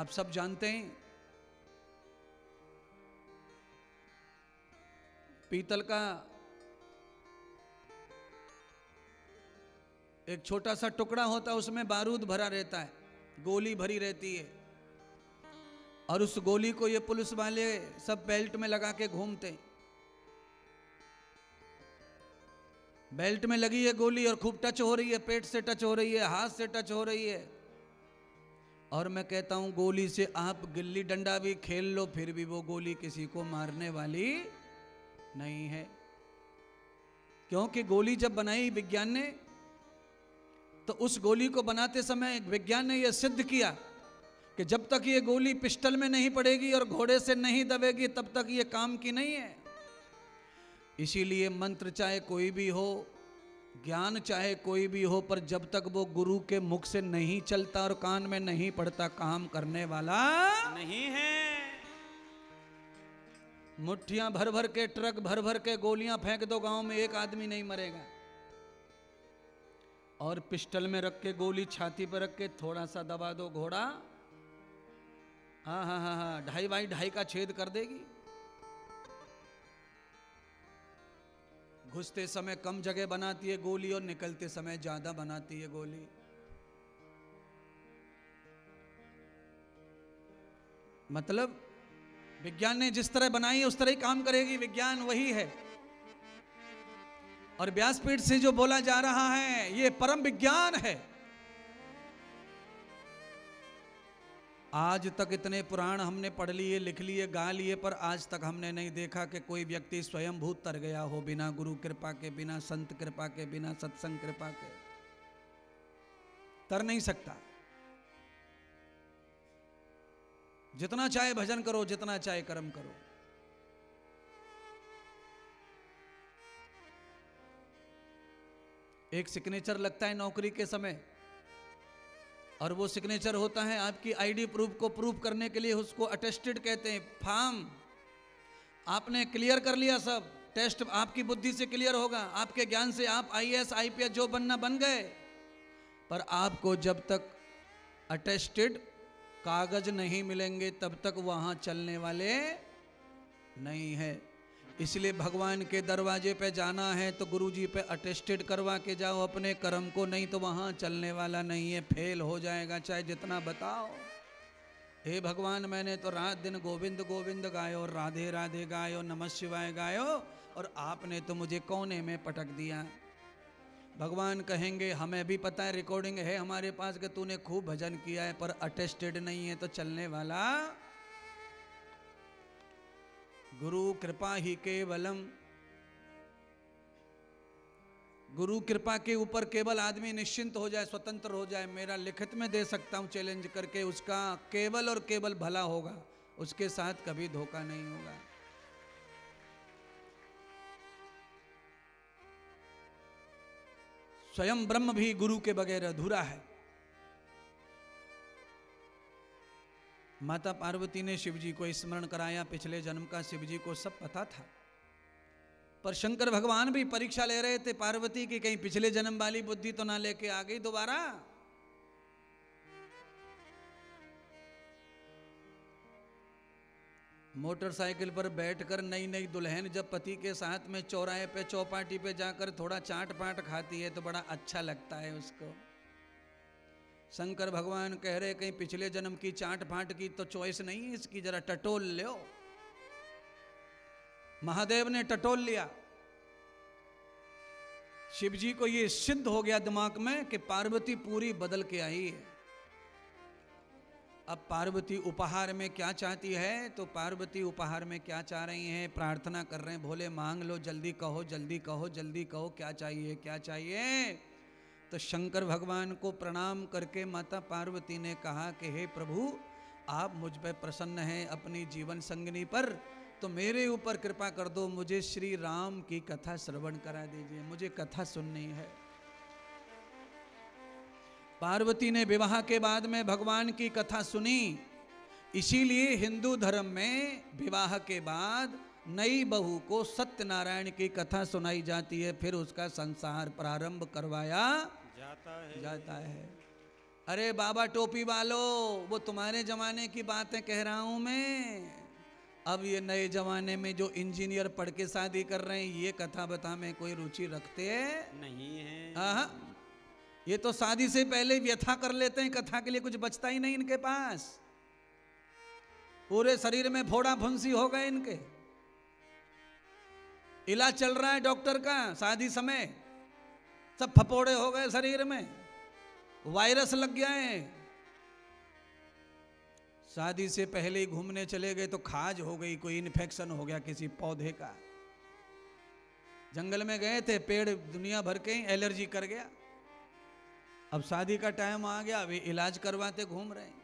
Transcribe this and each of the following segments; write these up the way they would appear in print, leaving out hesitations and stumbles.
आप सब जानते हैं पीतल का एक छोटा सा टुकड़ा होता है, उसमें बारूद भरा रहता है, गोली भरी रहती है, और उस गोली को ये पुलिस वाले सब बेल्ट में लगा के घूमते हैं। बेल्ट में लगी है गोली और खूब टच हो रही है, पेट से टच हो रही है, हाथ से टच हो रही है। और मैं कहता हूं गोली से आप गिल्ली डंडा भी खेल लो, फिर भी वो गोली किसी को मारने वाली नहीं है। क्योंकि गोली जब बनाई विज्ञान ने, तो उस गोली को बनाते समय विज्ञान ने यह सिद्ध किया कि जब तक ये गोली पिस्टल में नहीं पड़ेगी और घोड़े से नहीं दबेगी, तब तक ये काम की नहीं है। इसीलिए मंत्र चाहे कोई भी हो, ज्ञान चाहे कोई भी हो, पर जब तक वो गुरु के मुख से नहीं चलता और कान में नहीं पड़ता, काम करने वाला नहीं है। मुट्ठियां भर भर के, ट्रक भर भर के गोलियां फेंक दो, गांव में एक आदमी नहीं मरेगा। और पिस्टल में रख के गोली छाती पर रख के थोड़ा सा दबा दो, घोड़ा हाँ हाँ हाँ हाँ 2.5 बाई 2.5 का छेद कर देगी। घुसते समय कम जगह बनाती है गोली और निकलते समय ज्यादा बनाती है गोली। मतलब विज्ञान ने जिस तरह बनाई है उस तरह ही काम करेगी, विज्ञान वही है। और व्यासपीठ से जो बोला जा रहा है ये परम विज्ञान है। आज तक इतने पुराण हमने पढ़ लिए, लिख लिए, गा लिए, पर आज तक हमने नहीं देखा कि कोई व्यक्ति स्वयंभूत तर गया हो, बिना गुरु कृपा के, बिना संत कृपा के, बिना सत्संग कृपा के तर नहीं सकता। जितना चाहे भजन करो, जितना चाहे कर्म करो। एक सिग्नेचर लगता है नौकरी के समय, और वो सिग्नेचर होता है आपकी आईडी प्रूफ को प्रूफ करने के लिए, उसको अटेस्टेड कहते हैं। फॉर्म आपने क्लियर कर लिया, सब टेस्ट आपकी बुद्धि से क्लियर होगा, आपके ज्ञान से आप आईएएस आईपीएस जो बनना बन गए, पर आपको जब तक अटेस्टेड कागज नहीं मिलेंगे तब तक वहां चलने वाले नहीं है। इसलिए भगवान के दरवाजे पे जाना है तो गुरुजी पे अटेस्टेड करवा के जाओ अपने कर्म को, नहीं तो वहां चलने वाला नहीं है, फेल हो जाएगा चाहे जितना बताओ। हे भगवान मैंने तो रात दिन गोविंद गोविंद गायो, राधे राधे गायो, नमः शिवाय गायो, और आपने तो मुझे कोने में पटक दिया। भगवान कहेंगे हमें भी पता है, रिकॉर्डिंग है हमारे पास कि तूने खूब भजन किया है, पर अटेस्टेड नहीं है तो चलने वाला। गुरु कृपा ही केवलम, गुरु कृपा के ऊपर केवल आदमी निश्चिंत हो जाए, स्वतंत्र हो जाए। मेरा लिखित में दे सकता हूं चैलेंज करके, उसका केवल और केवल भला होगा, उसके साथ कभी धोखा नहीं होगा। स्वयं ब्रह्म भी गुरु के बगैर अधूरा है। माता पार्वती ने शिव जी को स्मरण कराया, पिछले जन्म का शिव जी को सब पता था, पर शंकर भगवान भी परीक्षा ले रहे थे पार्वती की, कहीं पिछले जन्म वाली बुद्धि तो ना लेके आ गई दोबारा। मोटरसाइकिल पर बैठकर नई नई दुल्हन जब पति के साथ में चौराहे पे चौपाटी पे जाकर थोड़ा चाट पाट खाती है तो बड़ा अच्छा लगता है उसको। शंकर भगवान कह रहे कहीं पिछले जन्म की चाट फाट की तो चॉइस नहीं है इसकी, जरा टटोल लो। महादेव ने टटोल लिया। शिव जी को ये सिद्ध हो गया दिमाग में कि पार्वती पूरी बदल के आई है। अब पार्वती उपहार में क्या चाहती है, तो पार्वती उपहार में क्या चाह रही हैं, प्रार्थना कर रहे हैं, भोले मांग लो, जल्दी कहो, जल्दी कहो, जल्दी कहो, क्या चाहिए, क्या चाहिए। तो शंकर भगवान को प्रणाम करके माता पार्वती ने कहा कि हे प्रभु, आप मुझ पर प्रसन्न हैं अपनी जीवन संगिनी पर, तो मेरे ऊपर कृपा कर दो, मुझे श्री राम की कथा श्रवण करा दीजिए, मुझे कथा सुननी है। पार्वती ने विवाह के बाद में भगवान की कथा सुनी। इसीलिए हिंदू धर्म में विवाह के बाद नई बहू को सत्यनारायण की कथा सुनाई जाती है, फिर उसका संसार प्रारंभ करवाया जाता है। अरे बाबा टोपी वालो, वो तुम्हारे जमाने की बातें कह रहा हूं मैं। अब ये नए जमाने में जो इंजीनियर पढ़ के शादी कर रहे हैं, ये कथा बता में कोई रुचि रखते हैं? नहीं है। हाँ, ये तो शादी से पहले व्यथा कर लेते हैं, कथा के लिए कुछ बचता ही नहीं इनके पास। पूरे शरीर में फोड़ा फुंसी हो गए इनके। इलाज चल रहा है डॉक्टर का, शादी समय सब फपोड़े हो गए शरीर में, वायरस लग गया है। शादी से पहले ही घूमने चले गए तो खाज हो गई, कोई इन्फेक्शन हो गया किसी पौधे का। जंगल में गए थे, पेड़ दुनिया भर के एलर्जी कर गया। अब शादी का टाइम आ गया, वे इलाज करवाते घूम रहे हैं।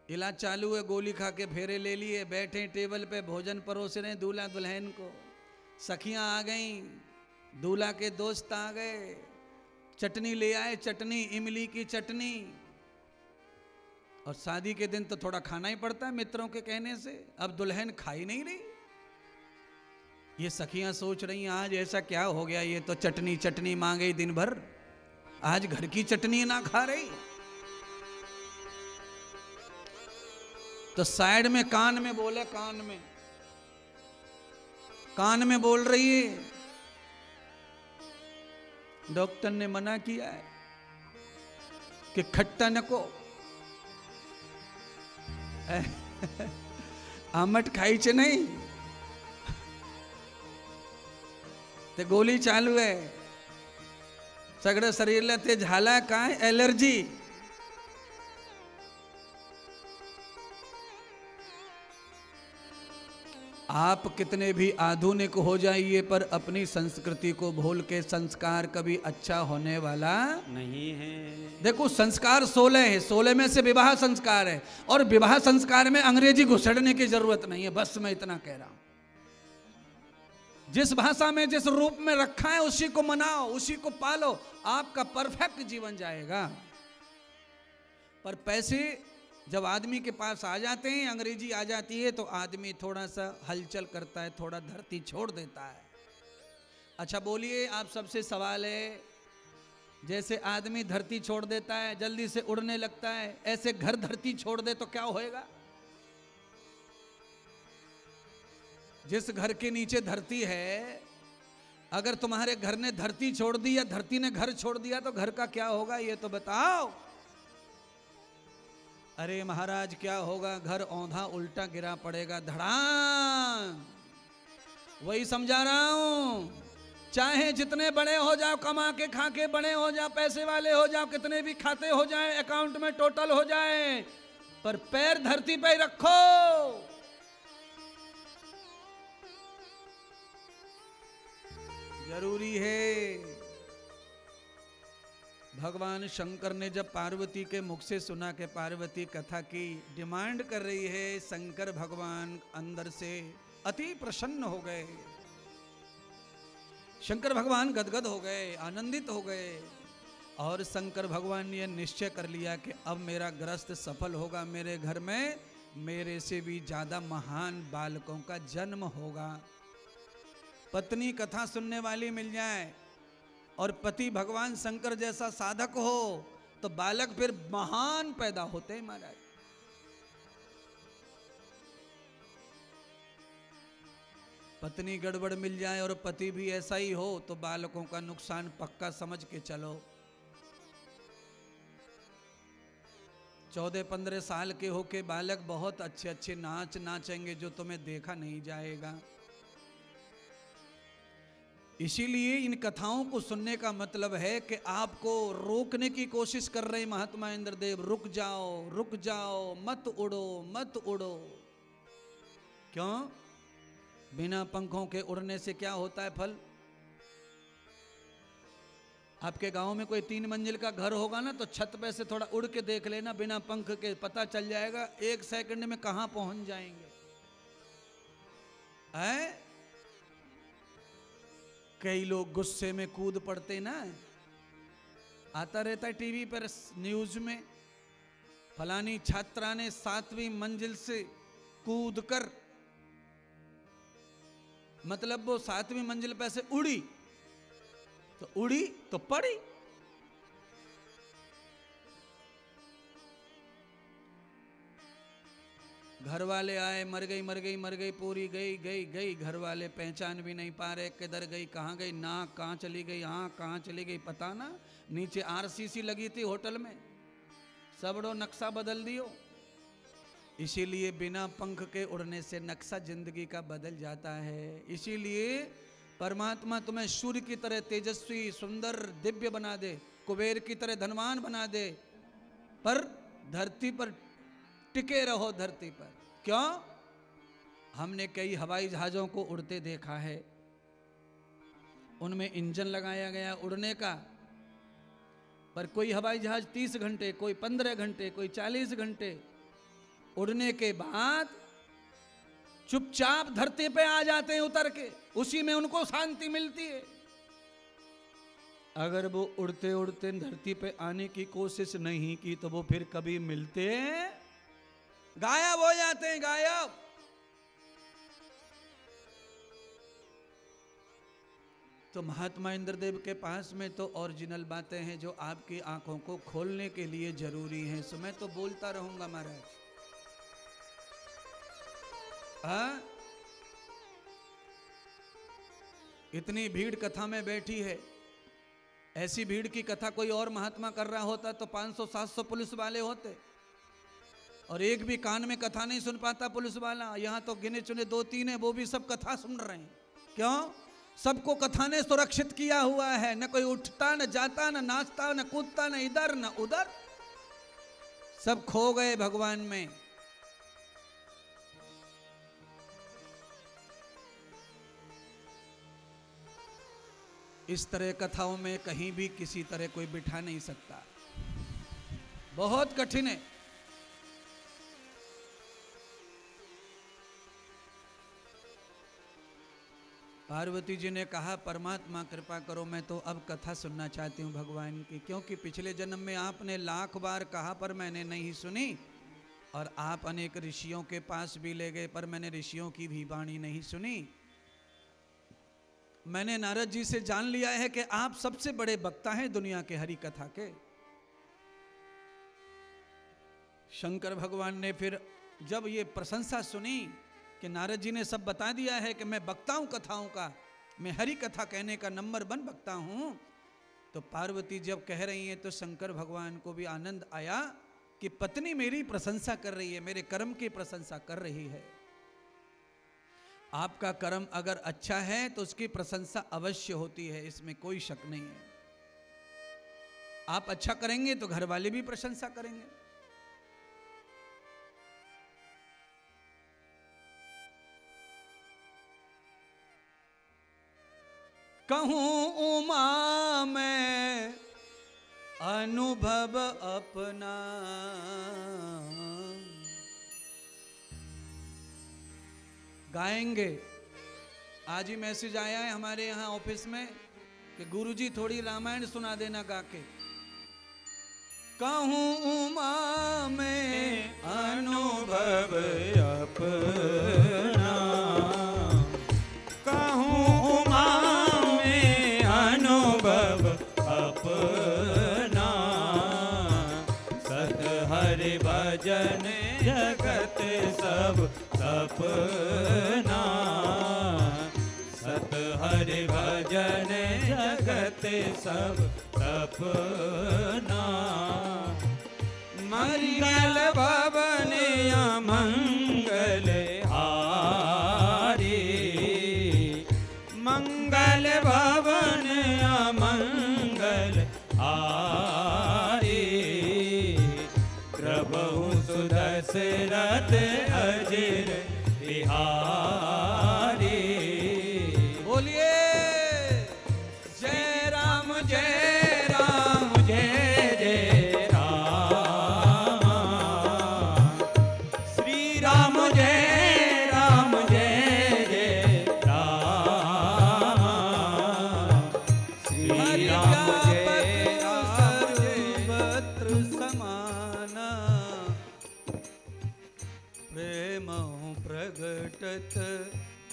इलाज चालू है, गोली खा के फेरे ले लिए, बैठे टेबल पे भोजन परोस रहे दूल्हा दुल्हन को। सखियां आ गईं, दूल्हा के दोस्त आ गए, चटनी ले आए, चटनी इमली की चटनी। और शादी के दिन तो थोड़ा खाना ही पड़ता है मित्रों के कहने से। अब दुल्हन खा ही नहीं रही। ये सखियां सोच रही आज ऐसा क्या हो गया, ये तो चटनी चटनी मांगे दिन भर, आज घर की चटनी ना खा रही। तो साइड में कान में बोले, कान में बोल रही है, डॉक्टर ने मना किया है कि खट्टा नको आमट खाई चे नहीं। ते गोली चालू है, सगळं शरीरला ते झाला काय एलर्जी। आप कितने भी आधुनिक हो जाइए, पर अपनी संस्कृति को भूल के संस्कार कभी अच्छा होने वाला नहीं है। देखो संस्कार 16 है, 16 में से विवाह संस्कार है, और विवाह संस्कार में अंग्रेजी घुसड़ने की जरूरत नहीं है। बस मैं इतना कह रहा हूं, जिस भाषा में जिस रूप में रखा है उसी को मनाओ, उसी को पालो, आपका परफेक्ट जीवन जाएगा। पर पैसे जब आदमी के पास आ जाते हैं, अंग्रेजी आ जाती है, तो आदमी थोड़ा सा हलचल करता है, थोड़ा धरती छोड़ देता है। अच्छा बोलिए, आप सबसे सवाल है, जैसे आदमी धरती छोड़ देता है, जल्दी से उड़ने लगता है, ऐसे घर धरती छोड़ दे तो क्या होएगा? जिस घर के नीचे धरती है, अगर तुम्हारे घर ने धरती छोड़ दी या धरती ने घर छोड़ दिया तो घर का क्या होगा, ये तो बताओ। अरे महाराज क्या होगा, घर औंधा उल्टा गिरा पड़ेगा, धड़ाम। वही समझा रहा हूं, चाहे जितने बड़े हो जाओ, कमा के खा के बड़े हो जाओ, पैसे वाले हो जाओ, कितने भी खाते हो जाए, अकाउंट में टोटल हो जाए, पर पैर धरती पे रखो। जरूरी है। भगवान शंकर ने जब पार्वती के मुख से सुना कि पार्वती कथा की डिमांड कर रही है, शंकर भगवान अंदर से अति प्रसन्न हो गए। शंकर भगवान गदगद हो गए, आनंदित हो गए, और शंकर भगवान ने यह निश्चय कर लिया कि अब मेरा ग्रस्त सफल होगा, मेरे घर में मेरे से भी ज्यादा महान बालकों का जन्म होगा। पत्नी कथा सुनने वाली मिल जाए और पति भगवान शंकर जैसा साधक हो तो बालक फिर महान पैदा होते हैं महाराज। पत्नी गड़बड़ मिल जाए और पति भी ऐसा ही हो तो बालकों का नुकसान पक्का समझ के चलो। 14-15 साल के होके बालक बहुत अच्छे अच्छे नाच नाचेंगे जो तुम्हें देखा नहीं जाएगा। इसीलिए इन कथाओं को सुनने का मतलब है कि आपको रोकने की कोशिश कर रहे महात्मा इंद्रदेव, रुक जाओ, मत उड़ो, मत उड़ो। क्यों? बिना पंखों के उड़ने से क्या होता है फल? आपके गांव में कोई 3 मंजिल का घर होगा ना, तो छत पे से थोड़ा उड़ के देख लेना, बिना पंख के पता चल जाएगा 1 सेकंड में कहां पहुंच जाएंगे। है? कई लोग गुस्से में कूद पड़ते ना, आता रहता है टीवी पर न्यूज में, फलानी छात्रा ने 7वीं मंजिल से कूदकर, मतलब वो 7वीं मंजिल पे से उड़ी तो पड़ी। घर वाले आए, मर गई मर गई मर गई, पूरी गई गई गई, घर वाले पहचान भी नहीं पा रहे किधर गई, कहाँ गई, नाक कहाँ चली गई, आँख कहाँ चली गई पता ना। नीचे आरसीसी लगी थी होटल में, सबड़ो नक्शा बदल दियो। इसीलिए बिना पंख के उड़ने से नक्शा जिंदगी का बदल जाता है। इसीलिए परमात्मा तुम्हें सूर्य की तरह तेजस्वी, सुंदर, दिव्य बना दे, कुबेर की तरह धनवान बना दे, पर धरती पर टिके रहो धरती पर। क्यों? हमने कई हवाई जहाजों को उड़ते देखा है, उनमें इंजन लगाया गया उड़ने का, पर कोई हवाई जहाज 30 घंटे, कोई 15 घंटे, कोई 40 घंटे उड़ने के बाद चुपचाप धरती पे आ जाते हैं उतर के, उसी में उनको शांति मिलती है। अगर वो उड़ते उड़ते धरती पे आने की कोशिश नहीं की तो वो फिर कभी मिलते, गायब हो जाते हैं, गायब। तो महात्मा इंद्रदेव के पास में तो ओरिजिनल बातें हैं जो आपकी आंखों को खोलने के लिए जरूरी हैं। सो मैं तो बोलता रहूंगा महाराज। हाँ, इतनी भीड़ कथा में बैठी है, ऐसी भीड़ की कथा कोई और महात्मा कर रहा होता तो 500-700 पुलिस वाले होते, और एक भी कान में कथा नहीं सुन पाता पुलिस वाला। यहाँ तो गिने चुने 2-3 है, वो भी सब कथा सुन रहे हैं। क्यों? सबको कथा ने सुरक्षित किया हुआ है, न कोई उठता, न जाता, न नाचता, न कूदता, न इधर न उधर, सब खो गए भगवान में। इस तरह कथाओं में कहीं भी किसी तरह कोई बिठा नहीं सकता, बहुत कठिन है। पार्वती जी ने कहा, परमात्मा कृपा करो, मैं तो अब कथा सुनना चाहती हूँ भगवान की, क्योंकि पिछले जन्म में आपने लाख बार कहा पर मैंने नहीं सुनी, और आप अनेक ऋषियों के पास भी ले गए पर मैंने ऋषियों की भी वाणी नहीं सुनी। मैंने नारद जी से जान लिया है कि आप सबसे बड़े वक्ता हैं दुनिया के हरि कथा के। शंकर भगवान ने फिर जब ये प्रशंसा सुनी कि नारद जी ने सब बता दिया है कि मैं वक्ता हूं कथाओं का, मैं हरि कथा कहने का नंबर 1 वक्ता हूं, तो पार्वती जब कह रही हैं तो शंकर भगवान को भी आनंद आया कि पत्नी मेरी प्रशंसा कर रही है, मेरे कर्म की प्रशंसा कर रही है। आपका कर्म अगर अच्छा है तो उसकी प्रशंसा अवश्य होती है, इसमें कोई शक नहीं है। आप अच्छा करेंगे तो घर वाले भी प्रशंसा करेंगे। कहूं उमा मैं अनुभव अपना, गाएंगे। आज ही मैसेज आया है हमारे यहाँ ऑफिस में कि गुरुजी थोड़ी रामायण सुना देना गा के। कहूं उमा में अनुभव अपना, कहूं उमा में अनुभव अपना, सत हरि भजन जगत सब सपना, सत हरि भजन जगत सब सपना। मंगल भवन अमंगल हारी, मंगल भवन अमंगल हारी, प्रभु सुदशरथ अजिर बिहारी। बोलिए जय राम जय राम जय जय राम, श्री राम जय राम जय जय राम, श्री राम जय राम सर्वत्र समाना, प्रेम प्रगटत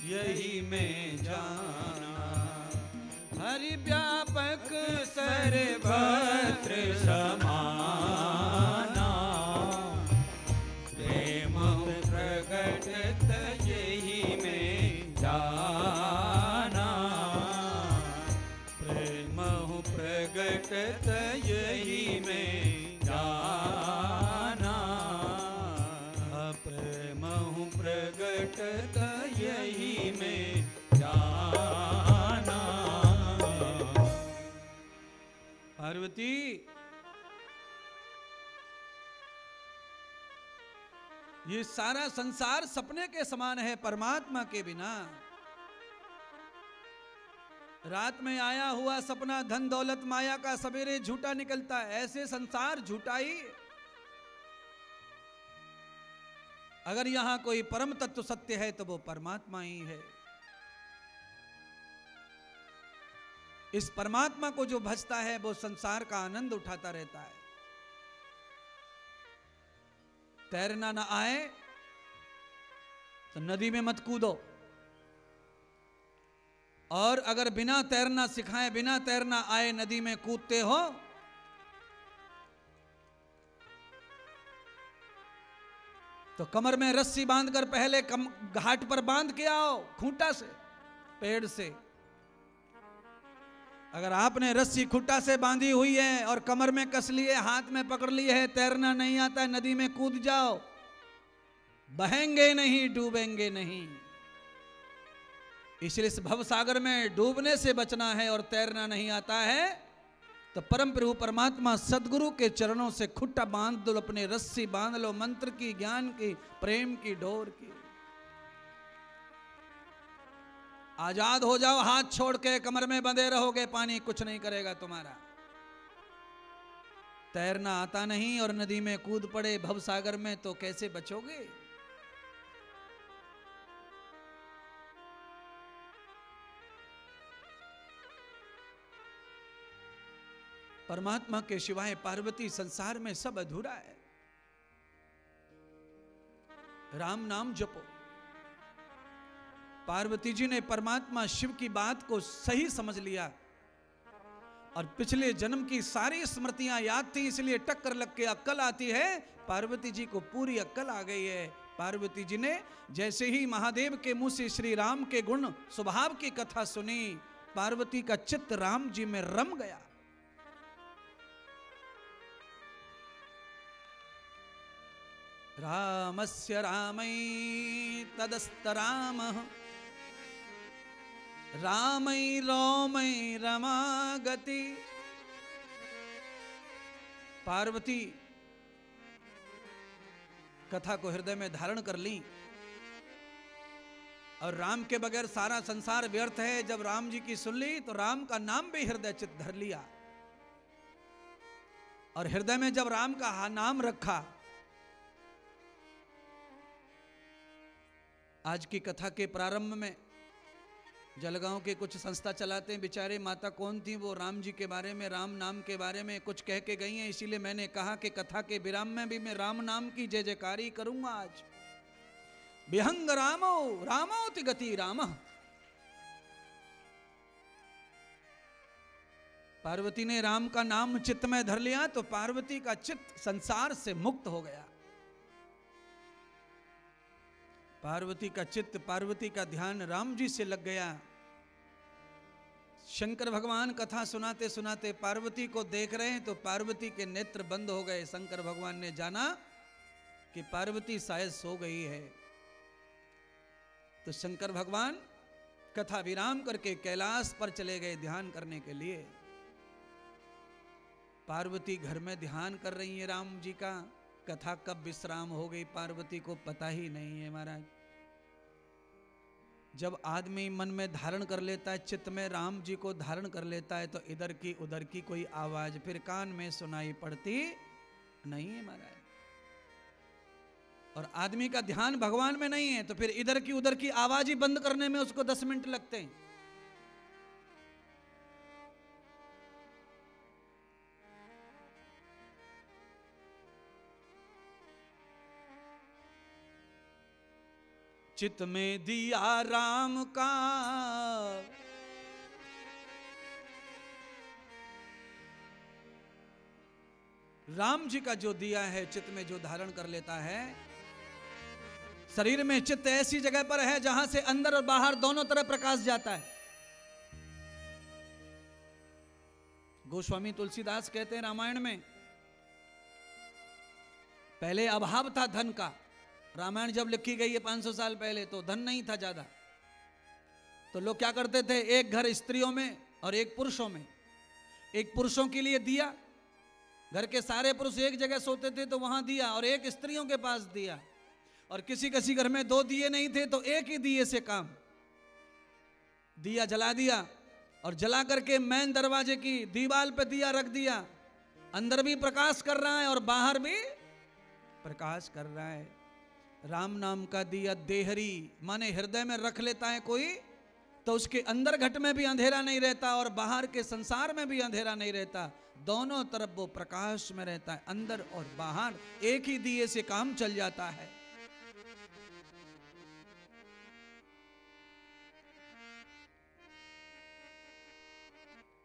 यही में जाना, हरि व्यापक सर्वत्र समाना, प्रेम प्रगटत में जाना। पार्वती ये सारा संसार सपने के समान है परमात्मा के बिना। रात में आया हुआ सपना धन दौलत माया का सवेरे झूठा निकलता है, ऐसे संसार झूठा ही। अगर यहां कोई परम तत्व सत्य है तो वो परमात्मा ही है। इस परमात्मा को जो भजता है वो संसार का आनंद उठाता रहता है। तैरना ना आए तो नदी में मत कूदो, और अगर बिना तैरना सिखाए, बिना तैरना आए नदी में कूदते हो तो कमर में रस्सी बांधकर पहले घाट पर बांध के आओ, खूंटा से, पेड़ से। अगर आपने रस्सी खूंटा से बांधी हुई है और कमर में कस लिए, हाथ में पकड़ ली है, तैरना नहीं आता है, नदी में कूद जाओ, बहेंगे नहीं, डूबेंगे नहीं। इसलिए इस भवसागर में डूबने से बचना है और तैरना नहीं आता है तो परम प्रभु परमात्मा सदगुरु के चरणों से खुट्टा बांध दो, अपने रस्सी बांध लो, मंत्र की, ज्ञान की, प्रेम की डोर की। आजाद हो जाओ, हाथ छोड़ के कमर में बंधे रहोगे, पानी कुछ नहीं करेगा तुम्हारा। तैरना आता नहीं और नदी में कूद पड़े भवसागर में तो कैसे बचोगे? परमात्मा के सिवाय पार्वती संसार में सब अधूरा है। राम नाम जपो। पार्वती जी ने परमात्मा शिव की बात को सही समझ लिया और पिछले जन्म की सारी स्मृतियां याद थी, इसलिए टक्कर लग के अक्कल आती है। पार्वती जी को पूरी अक्कल आ गई है। पार्वती जी ने जैसे ही महादेव के मुंह से श्री राम के गुण स्वभाव की कथा सुनी, पार्वती का चित्त राम जी में रम गया। रामस्य रामै तदस्त रामः रामै रोमै रमागति। पार्वती कथा को हृदय में धारण कर ली और राम के बगैर सारा संसार व्यर्थ है। जब राम जी की सुन ली तो राम का नाम भी हृदय चित धर लिया और हृदय में जब राम का नाम रखा। आज की कथा के प्रारंभ में जलगांव के कुछ संस्था चलाते हैं बेचारे, माता कौन थी वो राम जी के बारे में, राम नाम के बारे में कुछ कह के गई हैं। इसीलिए मैंने कहा कि कथा के विराम में भी मैं राम नाम की जय जयकारी करूंगा। आज विहंग रामो रामोति गति राम। पार्वती ने राम का नाम चित्त में धर लिया तो पार्वती का चित्त संसार से मुक्त हो गया। पार्वती का चित्त, पार्वती का ध्यान राम जी से लग गया। शंकर भगवान कथा सुनाते सुनाते पार्वती को देख रहे हैं तो पार्वती के नेत्र बंद हो गए। शंकर भगवान ने जाना कि पार्वती शायद सो गई है, तो शंकर भगवान कथा विराम करके कैलाश पर चले गए ध्यान करने के लिए। पार्वती घर में ध्यान कर रही है राम जी का। कथा कब विश्राम हो गई पार्वती को पता ही नहीं है महाराज। जब आदमी मन में धारण कर लेता है, चित्त में राम जी को धारण कर लेता है, तो इधर की उधर की कोई आवाज फिर कान में सुनाई पड़ती नहीं है महाराज। और आदमी का ध्यान भगवान में नहीं है तो फिर इधर की उधर की आवाज ही बंद करने में उसको 10 मिनट लगते हैं। चित्त में दिया राम का राम जी का जो दिया है, चित्त में जो धारण कर लेता है। शरीर में चित्त ऐसी जगह पर है जहां से अंदर और बाहर दोनों तरफ प्रकाश जाता है। गोस्वामी तुलसीदास कहते हैं रामायण में, पहले अभाव था धन का। रामायण जब लिखी गई है 500 साल पहले तो धन नहीं था ज्यादा, तो लोग क्या करते थे, एक घर स्त्रियों में और एक पुरुषों में। एक पुरुषों के लिए दिया, घर के सारे पुरुष एक जगह सोते थे तो वहां दिया, और एक स्त्रियों के पास दिया। और किसी किसी घर में 2 दिए नहीं थे तो एक ही दिए से काम, दिया जला दिया, और जला करके मेन दरवाजे की दीवार पे दिया रख दिया। अंदर भी प्रकाश कर रहा है और बाहर भी प्रकाश कर रहा है। राम नाम का दिया देहरी, माने हृदय में रख लेता है कोई, तो उसके अंदर घट में भी अंधेरा नहीं रहता और बाहर के संसार में भी अंधेरा नहीं रहता, दोनों तरफ वो प्रकाश में रहता है। अंदर और बाहर एक ही दिए से काम चल जाता है।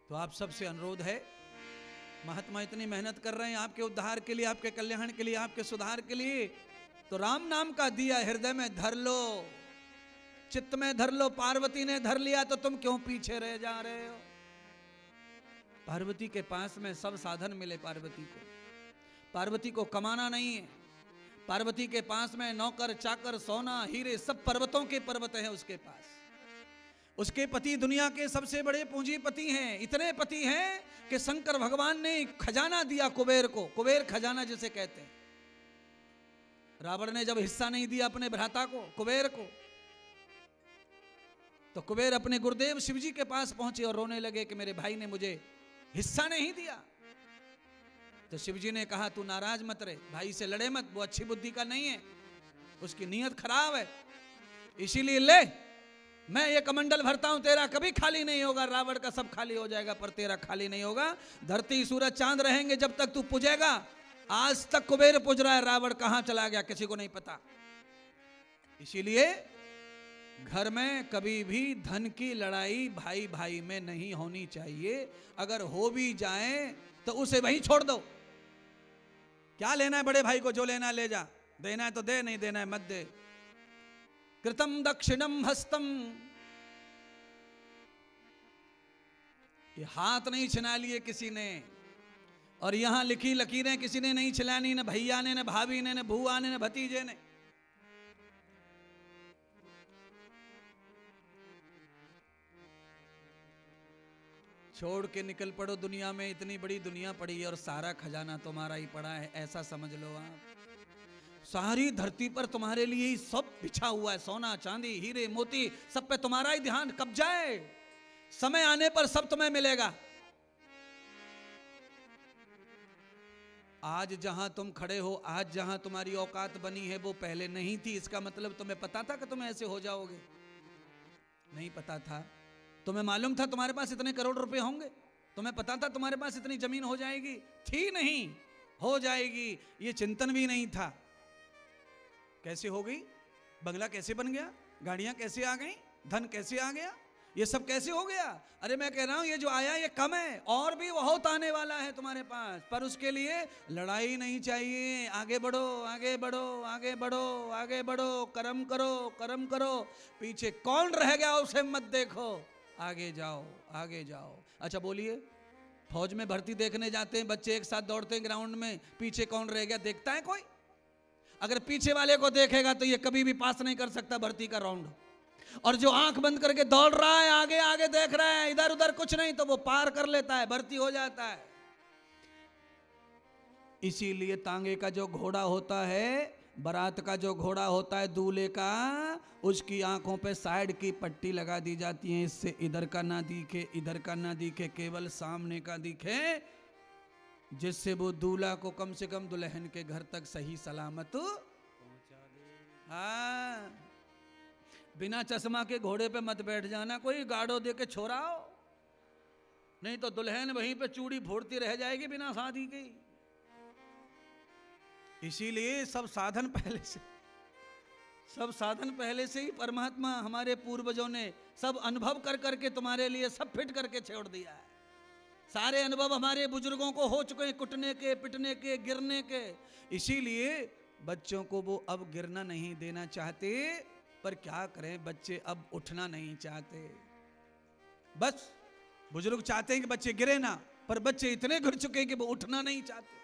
तो आप सबसे अनुरोध है, महात्मा इतनी मेहनत कर रहे हैं आपके उद्धार के लिए, आपके कल्याण के लिए, आपके सुधार के लिए, तो राम नाम का दिया हृदय में धर लो, चित्त में धर लो। पार्वती ने धर लिया तो तुम क्यों पीछे रह जा रहे हो? पार्वती के पास में सब साधन मिले। पार्वती को कमाना नहीं है। पार्वती के पास में नौकर चाकर सोना हीरे सब पर्वतों के पर्वत हैं उसके पास। उसके पति दुनिया के सबसे बड़े पूंजीपति हैं। इतने पति हैं कि शंकर भगवान ने खजाना दिया कुबेर को, कुबेर खजाना जिसे कहते हैं। रावण ने जब हिस्सा नहीं दिया अपने भ्राता को, कुबेर को, तो कुबेर अपने गुरुदेव शिवजी के पास पहुंचे और रोने लगे कि मेरे भाई ने मुझे हिस्सा नहीं दिया। तो शिवजी ने कहा तू नाराज मत रहे, भाई से लड़े मत, वो अच्छी बुद्धि का नहीं है, उसकी नीयत खराब है, इसीलिए ले मैं ये कमंडल भरता हूं, तेरा कभी खाली नहीं होगा। रावण का सब खाली हो जाएगा पर तेरा खाली नहीं होगा। धरती सूरज चांद रहेंगे जब तक तू पूजेगा। आज तक कुबेर पूज रहा है, रावण कहां चला गया किसी को नहीं पता। इसीलिए घर में कभी भी धन की लड़ाई भाई भाई में नहीं होनी चाहिए। अगर हो भी जाए तो उसे वहीं छोड़ दो। क्या लेना है बड़े भाई को, जो लेना ले जा, देना है तो दे, नहीं देना है मत दे। कृतम दक्षिणम हस्तम, ये हाथ नहीं छिना लिए किसी ने, और यहां लिखी लकीरें किसी ने नहीं छिलानी, न भैया ने, न भाभी ने, न बुआ ने, न भतीजे ने। छोड़ के निकल पड़ो दुनिया में, इतनी बड़ी दुनिया पड़ी है और सारा खजाना तुम्हारा ही पड़ा है, ऐसा समझ लो आप। सारी धरती पर तुम्हारे लिए ही सब बिछा हुआ है, सोना चांदी हीरे मोती सब पे तुम्हारा ही ध्यान कब्जा है। समय आने पर सब तुम्हें मिलेगा। आज जहां तुम खड़े हो, आज जहां तुम्हारी औकात बनी है, वो पहले नहीं थी। इसका मतलब तुम्हें पता था कि तुम ऐसे हो जाओगे? नहीं पता था। तुम्हें मालूम था तुम्हारे पास इतने करोड़ रुपए होंगे? तुम्हें पता था तुम्हारे पास इतनी जमीन हो जाएगी? थी नहीं, हो जाएगी, ये चिंतन भी नहीं था। कैसे हो गई? बंगला कैसे बन गया? गाड़ियां कैसे आ गई? धन कैसे आ गया? ये सब कैसे हो गया? अरे मैं कह रहा हूं ये जो आया ये कम है, और भी बहुत आने वाला है तुम्हारे पास। पर उसके लिए लड़ाई नहीं चाहिए। आगे बढ़ो, आगे बढ़ो, आगे बढ़ो, आगे बढ़ो, कर्म करो, कर्म करो। पीछे कौन रह गया उसे मत देखो, आगे जाओ, आगे जाओ। अच्छा बोलिए, फौज में भर्ती देखने जाते हैं बच्चे, एक साथ दौड़ते हैं ग्राउंड में, पीछे कौन रह गया देखता है कोई? अगर पीछे वाले को देखेगा तो ये कभी भी पास नहीं कर सकता भर्ती का राउंड। और जो आंख बंद करके दौड़ रहा है, आगे आगे देख रहा है, इधर उधर कुछ नहीं, तो वो पार कर लेता है, भर्ती हो जाता है। इसीलिए तांगे का जो घोड़ा होता है, बारात का जो घोड़ा होता है दूल्हे का, उसकी आंखों पे साइड की पट्टी लगा दी जाती है, इससे इधर का ना दिखे, इधर का ना दिखे, केवल सामने का दिखे, जिससे वो दूल्हा को कम से कम दुल्हन के घर तक सही सलामत पहुंचा दे। हाँ, बिना चश्मा के घोड़े पे मत बैठ जाना, कोई गाड़ो दे के छोड़ाओ, नहीं तो दुल्हन वहीं पे चूड़ी फोड़ती रह जाएगी बिना शादी की। इसीलिए सब साधन पहले से ही परमात्मा हमारे पूर्वजों ने सब अनुभव कर करके तुम्हारे लिए सब फिट करके छोड़ दिया है। सारे अनुभव हमारे बुजुर्गों को हो चुके हैं, कुटने के, पिटने के, गिरने के। इसीलिए बच्चों को वो अब गिरना नहीं देना चाहते, पर क्या करें, बच्चे अब उठना नहीं चाहते। बस बुजुर्ग चाहते हैं कि बच्चे गिरे ना, पर बच्चे इतने गिर चुके हैं कि वो उठना नहीं चाहते।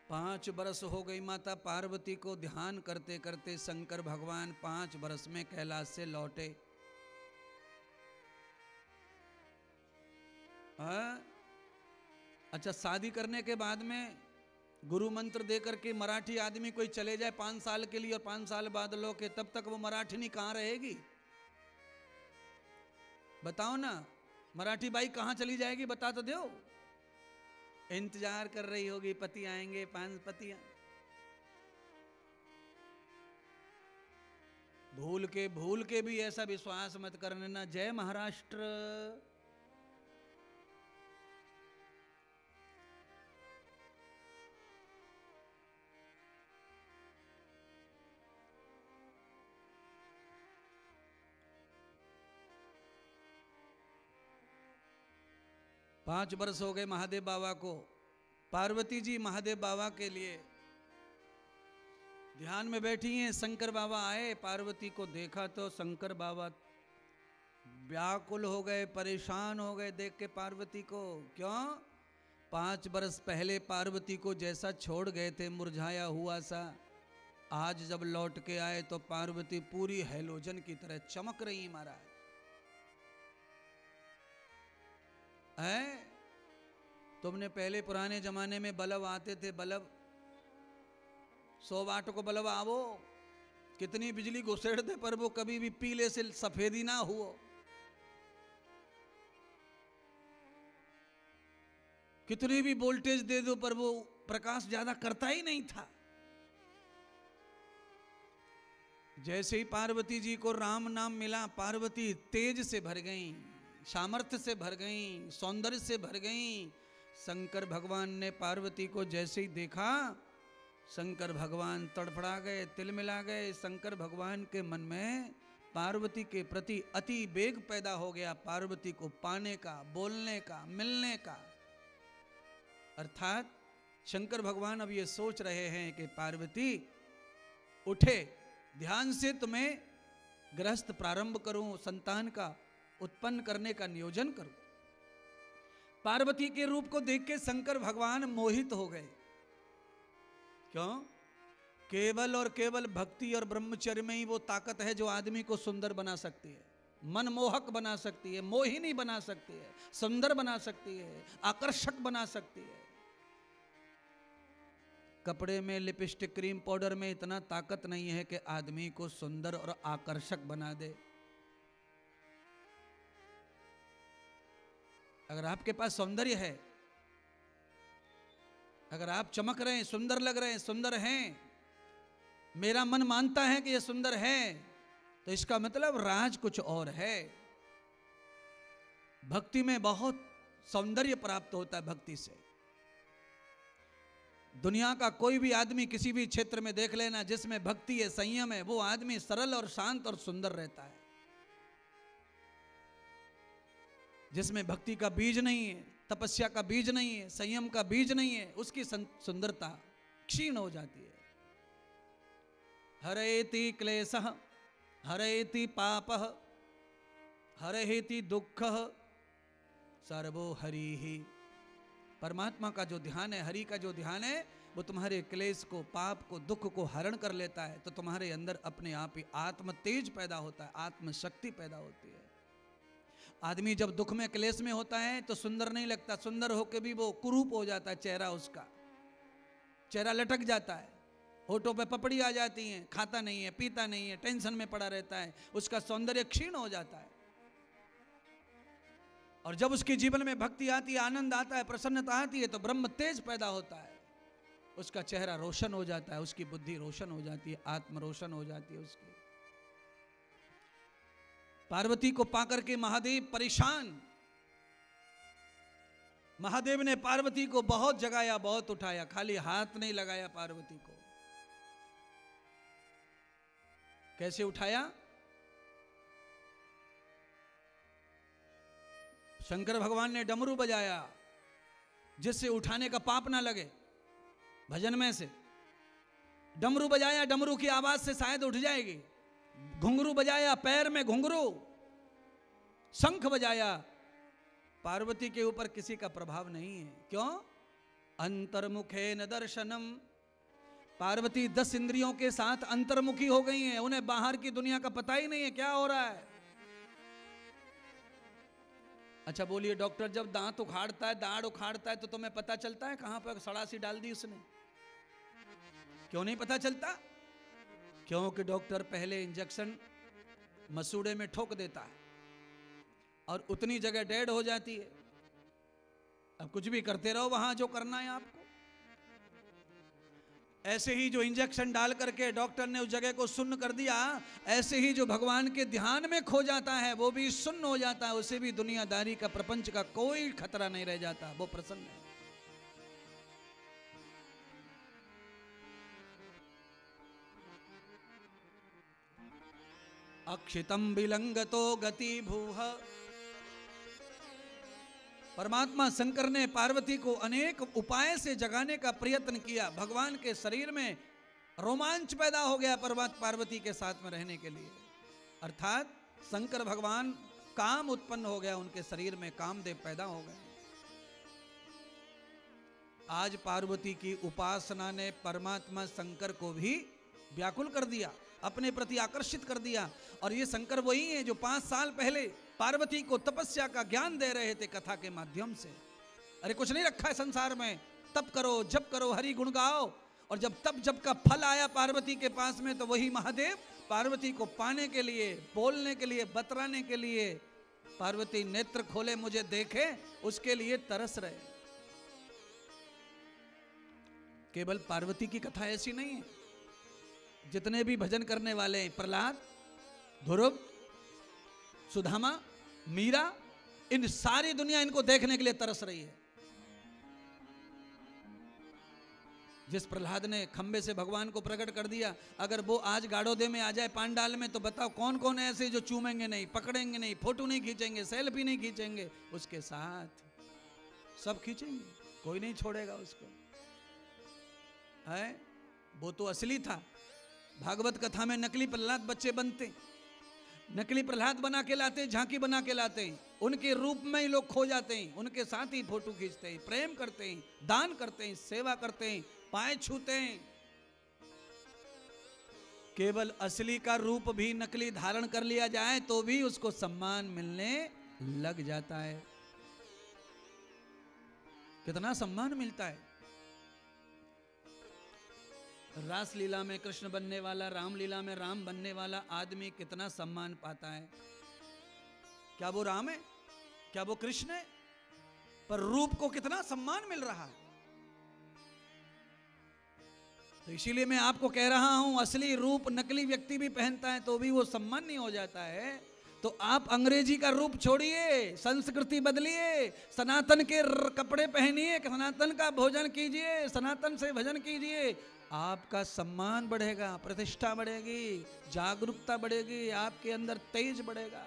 5 बरस हो गई माता पार्वती को ध्यान करते करते। शंकर भगवान 5 बरस में कैलाश से लौटे। हाँ? अच्छा, शादी करने के बाद में गुरु मंत्र देकर के मराठी आदमी कोई चले जाए 5 साल के लिए और 5 साल बाद लौटे, तब तक वो मराठनी कहाँ रहेगी? बताओ ना, मराठी बाई कहाँ चली जाएगी? बता तो दो। इंतजार कर रही होगी, पति आएंगे, 5 पति भूल के भी ऐसा विश्वास मत करने ना। जय महाराष्ट्र। पांच वर्ष हो गए महादेव बाबा को। पार्वती जी महादेव बाबा के लिए ध्यान में बैठी हैं। शंकर बाबा आए, पार्वती को देखा तो शंकर बाबा व्याकुल हो गए, परेशान हो गए देख के पार्वती को। क्यों? 5 वर्ष पहले पार्वती को जैसा छोड़ गए थे मुरझाया हुआ सा, आज जब लौट के आए तो पार्वती पूरी हैलोजन की तरह चमक रही महाराज। है? तुमने पहले पुराने जमाने में बल्ब आते थे, बल्ब 100 वाट को बल्ब आवो, कितनी बिजली घुसेड़ दे पर वो कभी भी पीले से सफेदी ना हुआ। कितनी भी वोल्टेज दे दो पर वो प्रकाश ज्यादा करता ही नहीं था। जैसे ही पार्वती जी को राम नाम मिला, पार्वती तेज से भर गई, सामर्थ्य से भर गई, सौंदर्य से भर गई। शंकर भगवान ने पार्वती को जैसे ही देखा, शंकर भगवान तड़फड़ा गए, तिलमिला गए। शंकर भगवान के मन में पार्वती के प्रति अति वेग पैदा हो गया, पार्वती को पाने का, बोलने का, मिलने का। अर्थात शंकर भगवान अब ये सोच रहे हैं कि पार्वती उठे, ध्यान से तुम्हें गृहस्थ प्रारंभ करूं, संतान का उत्पन्न करने का नियोजन करूं। पार्वती के रूप को देख के शंकर भगवान मोहित हो गए। क्यों? केवल और केवल भक्ति और ब्रह्मचर्य में ही वो ताकत है जो आदमी को सुंदर बना सकती है, मनमोहक बना सकती है, मोहिनी बना सकती है, सुंदर बना सकती है, आकर्षक बना सकती है। कपड़े में, लिपस्टिक, क्रीम पाउडर में इतना ताकत नहीं है कि आदमी को सुंदर और आकर्षक बना दे। अगर आपके पास सौंदर्य है, अगर आप चमक रहे हैं, सुंदर लग रहे हैं, सुंदर हैं, मेरा मन मानता है कि ये सुंदर है, तो इसका मतलब राज कुछ और है। भक्ति में बहुत सौंदर्य प्राप्त होता है। भक्ति से दुनिया का कोई भी आदमी किसी भी क्षेत्र में देख लेना, जिसमें भक्ति है, संयम है, वो आदमी सरल और शांत और सुंदर रहता है। जिसमें भक्ति का बीज नहीं है, तपस्या का बीज नहीं है, संयम का बीज नहीं है, उसकी सुंदरता क्षीण हो जाती है। हरेति क्लेशः हरेति पापः हरेति दुःखः सर्वो हरिः। परमात्मा का जो ध्यान है, हरि का जो ध्यान है, वो तुम्हारे क्लेश को, पाप को, दुख को हरण कर लेता है। तो तुम्हारे अंदर अपने आप ही आत्म तेज पैदा होता है, आत्म शक्ति पैदा होती है। आदमी जब दुख में, क्लेश में होता है तो सुंदर नहीं लगता, सुंदर होकर भी वो कुरूप हो जाता है। चेहरा उसका, चेहरा लटक जाता है, होठों पे पपड़ी आ जाती है, खाता नहीं है, पीता नहीं है, टेंशन में पड़ा रहता है, उसका सौंदर्य क्षीण हो जाता है। और जब उसके जीवन में भक्ति आती है, आनंद आता है, प्रसन्नता आती है, तो ब्रह्म तेज पैदा होता है, उसका चेहरा रोशन हो जाता है, उसकी बुद्धि रोशन हो जाती है, आत्म रोशन हो जाती है उसकी। पार्वती को पाकर के महादेव परेशान। महादेव ने पार्वती को बहुत जगाया, बहुत उठाया, खाली हाथ नहीं लगाया पार्वती को। कैसे उठाया? शंकर भगवान ने डमरू बजाया, जिससे उठाने का पाप ना लगे। भजन में से डमरू बजाया, डमरू की आवाज से शायद उठ जाएगी। घुंघरू बजाया, पैर में घुंघरू, शंख बजाया, पार्वती के ऊपर किसी का प्रभाव नहीं है। क्यों? अंतर्मुखेन दर्शनम। पार्वती 10 इंद्रियों के साथ अंतर्मुखी हो गई हैं, उन्हें बाहर की दुनिया का पता ही नहीं है क्या हो रहा है। अच्छा बोलिए, डॉक्टर जब दांत उखाड़ता है, दाढ़ उखाड़ता है, तो तुम्हें पता चलता है कहां पर सड़ासी डाल दी उसने? क्यों नहीं पता चलता? क्योंकि डॉक्टर पहले इंजेक्शन मसूड़े में ठोक देता है और उतनी जगह डेड हो जाती है। अब कुछ भी करते रहो वहां जो करना है आपको। ऐसे ही जो इंजेक्शन डाल करके डॉक्टर ने उस जगह को सुन्न कर दिया, ऐसे ही जो भगवान के ध्यान में खो जाता है वो भी सुन्न हो जाता है, उसे भी दुनियादारी का, प्रपंच का कोई खतरा नहीं रह जाता, वो प्रसन्न है। अक्षितम विलंगतो गति भूह। परमात्मा शंकर ने पार्वती को अनेक उपाय से जगाने का प्रयत्न किया। भगवान के शरीर में रोमांच पैदा हो गया पार्वती के साथ में रहने के लिए, अर्थात शंकर भगवान काम उत्पन्न हो गया, उनके शरीर में कामदेव पैदा हो गए। आज पार्वती की उपासना ने परमात्मा शंकर को भी व्याकुल कर दिया, अपने प्रति आकर्षित कर दिया। और ये शंकर वही है जो 5 साल पहले पार्वती को तपस्या का ज्ञान दे रहे थे कथा के माध्यम से। अरे कुछ नहीं रखा है संसार में, तप करो, जप करो, हरि गुण गाओ। और जब तप जप का फल आया पार्वती के पास में, तो वही महादेव पार्वती को पाने के लिए, बोलने के लिए, बतराने के लिए, पार्वती नेत्र खोले मुझे देखे, उसके लिए तरस रहे। केवल पार्वती की कथा ऐसी नहीं है, जितने भी भजन करने वाले हैं, प्रहलाद, ध्रुव, सुदामा, मीरा, इन सारी दुनिया इनको देखने के लिए तरस रही है। जिस प्रहलाद ने खंबे से भगवान को प्रकट कर दिया, अगर वो आज गाड़ोदे में आ जाए पांडाल में, तो बताओ कौन कौन है ऐसे जो चूमेंगे नहीं, पकड़ेंगे नहीं, फोटो नहीं खींचेंगे, सेल्फी नहीं खींचेंगे, उसके साथ सब खींचेंगे, कोई नहीं छोड़ेगा उसको। है वो तो असली था। भागवत कथा में नकली प्रहलाद बच्चे बनते, नकली प्रहलाद बना के लाते, झांकी बना के लाते हैं, उनके रूप में ही लोग खो जाते हैं, उनके साथ ही फोटो खींचते हैं, प्रेम करते हैं, दान करते हैं, सेवा करते हैं, पाए छूते हैं। केवल असली का रूप भी नकली धारण कर लिया जाए तो भी उसको सम्मान मिलने लग जाता है। कितना सम्मान मिलता है। रासलीला में कृष्ण बनने वाला, रामलीला में राम बनने वाला आदमी कितना सम्मान पाता है। क्या वो राम है? क्या वो कृष्ण है? पर रूप को कितना सम्मान मिल रहा है। तो इसीलिए मैं आपको कह रहा हूं, असली रूप नकली व्यक्ति भी पहनता है तो भी वो सम्मान नहीं हो जाता है। तो आप अंग्रेजी का रूप छोड़िए, संस्कृति बदलिए, सनातन के कपड़े पहनिए, सनातन का भोजन कीजिए, सनातन से भजन कीजिए, आपका सम्मान बढ़ेगा, प्रतिष्ठा बढ़ेगी, जागरूकता बढ़ेगी, आपके अंदर तेज बढ़ेगा।